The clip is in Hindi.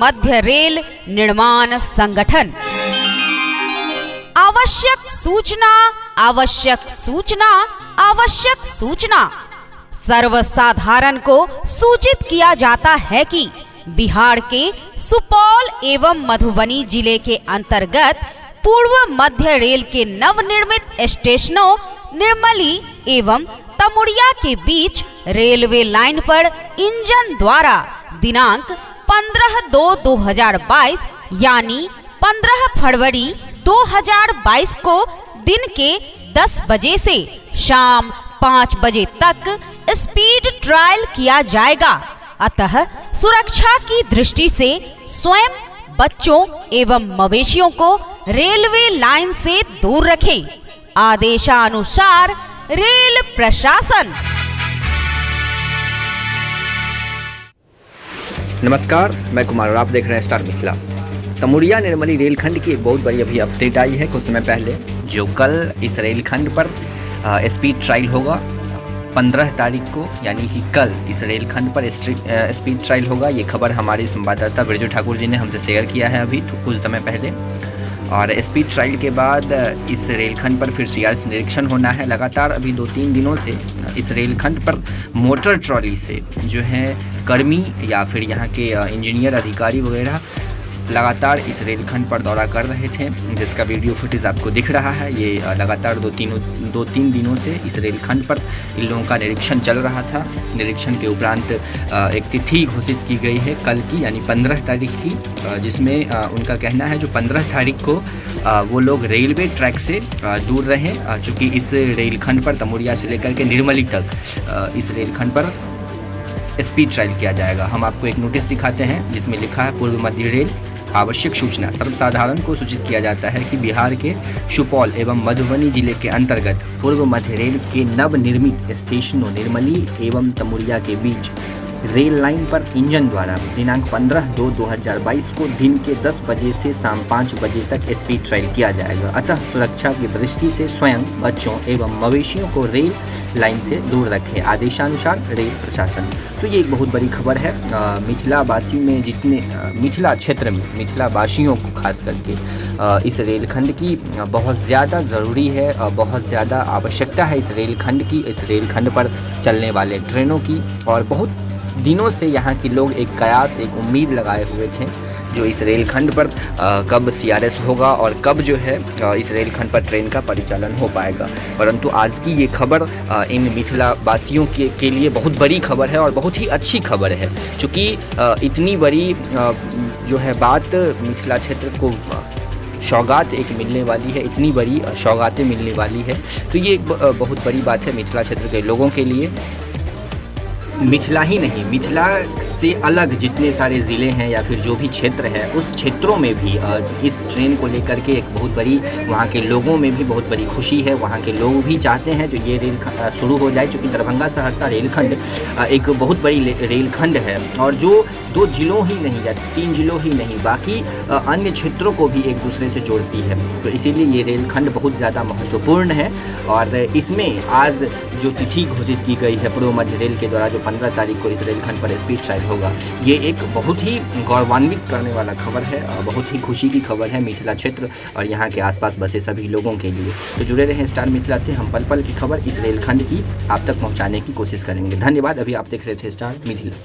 मध्य रेल निर्माण संगठन। आवश्यक सूचना, आवश्यक सूचना, आवश्यक सूचना। सर्वसाधारण को सूचित किया जाता है कि बिहार के सुपौल एवं मधुबनी जिले के अंतर्गत पूर्व मध्य रेल के नवनिर्मित स्टेशनों निर्मली एवं तमुड़िया के बीच रेलवे लाइन पर इंजन द्वारा दिनांक 15/2/2022 यानी 15 फरवरी 2022 को दिन के 10 बजे से शाम 5 बजे तक स्पीड ट्रायल किया जाएगा। अतः सुरक्षा की दृष्टि से स्वयं, बच्चों एवं मवेशियों को रेलवे लाइन से दूर रखें। आदेशानुसार रेल प्रशासन। नमस्कार, मैं कुमार और आप देख रहे हैं स्टार मिथिला। तमुड़िया निर्मली रेलखंड की एक बहुत बड़ी अभी अपडेट आई है कुछ समय पहले, जो कल इस रेलखंड पर स्पीड ट्रायल होगा 15 तारीख को, यानी कि कल इस रेलखंड पर स्पीड ट्रायल होगा। ये खबर हमारे संवाददाता बिरजू ठाकुर जी ने हमसे शेयर किया है अभी कुछ समय पहले। और स्पीड ट्रायल के बाद इस रेलखंड पर फिर सीआरएस निरीक्षण होना है। लगातार अभी 2-3 दिनों से इस रेलखंड पर मोटर ट्रॉली से जो है कर्मी या फिर यहाँ के इंजीनियर अधिकारी वगैरह लगातार इस रेलखंड पर दौरा कर रहे थे, जिसका वीडियो फुटेज आपको दिख रहा है। ये लगातार 2-3 दिनों से इस रेलखंड पर इन लोगों का निरीक्षण चल रहा था। निरीक्षण के उपरांत एक तिथि घोषित की गई है कल की, यानी 15 तारीख की, जिसमें उनका कहना है जो 15 तारीख को वो लोग रेलवे ट्रैक से दूर रहें, चूँकि इस रेलखंड पर तमुड़िया से लेकर के निर्मली तक इस रेलखंड पर स्पीड ट्रायल किया जाएगा। हम आपको एक नोटिस दिखाते हैं जिसमें लिखा है पूर्व मध्य रेल आवश्यक सूचना। सर्वसाधारण को सूचित किया जाता है कि बिहार के सुपौल एवं मधुबनी जिले के अंतर्गत पूर्व मध्य रेल के नवनिर्मित स्टेशनों निर्मली एवं तमुड़िया के बीच रेल लाइन पर इंजन द्वारा दिनांक 15/2/2022 को दिन के 10 बजे से शाम 5 बजे तक स्पीड ट्रायल किया जाएगा। अतः सुरक्षा की दृष्टि से स्वयं, बच्चों एवं मवेशियों को रेल लाइन से दूर रखें। आदेशानुसार रेल प्रशासन। तो ये एक बहुत बड़ी खबर है। मिथिलावासी में जितने मिथिला क्षेत्र में मिथिलावासियों को खास करके इस रेलखंड की बहुत ज़्यादा ज़रूरी है, बहुत ज़्यादा आवश्यकता है इस रेलखंड की, इस रेलखंड पर चलने वाले ट्रेनों की। और बहुत दिनों से यहाँ के लोग एक कयास, एक उम्मीद लगाए हुए थे जो इस रेलखंड पर कब सीआरएस होगा और कब जो है इस रेलखंड पर ट्रेन का परिचालन हो पाएगा। परंतु आज की ये खबर इन मिथिलावासियों के लिए बहुत बड़ी खबर है और बहुत ही अच्छी खबर है, क्योंकि इतनी बड़ी जो है बात मिथिला क्षेत्र को सौगात एक मिलने वाली है, इतनी बड़ी सौगातें मिलने वाली है। तो ये एक बहुत बड़ी बात है मिथिला क्षेत्र के लोगों के लिए। मिथिला ही नहीं, मिथिला से अलग जितने सारे ज़िले हैं या फिर जो भी क्षेत्र है, उस क्षेत्रों में भी इस ट्रेन को लेकर के एक बहुत बड़ी, वहाँ के लोगों में भी बहुत बड़ी खुशी है। वहाँ के लोग भी चाहते हैं जो ये रेल शुरू हो जाए, क्योंकि दरभंगा सहरसा रेलखंड एक बहुत बड़ी रेलखंड है और जो 2 जिलों ही नहीं या 3 जिलों ही नहीं, बाकी अन्य क्षेत्रों को भी एक दूसरे से जोड़ती है। तो इसीलिए ये रेलखंड बहुत ज़्यादा महत्वपूर्ण है। और इसमें आज जो तिथि घोषित की गई है पूर्व मध्य रेल के द्वारा, जो 15 तारीख को इस रेलखंड पर स्पीड ट्रायल होगा, ये एक बहुत ही गौरवान्वित करने वाला खबर है, बहुत ही खुशी की खबर है मिथिला क्षेत्र और यहाँ के आसपास बसे सभी लोगों के लिए। तो जुड़े रहें स्टार मिथिला से, हम पल पल की खबर इस रेलखंड की आप तक पहुँचाने की कोशिश करेंगे। धन्यवाद। अभी आप देख रहे थे स्टार मिथिला।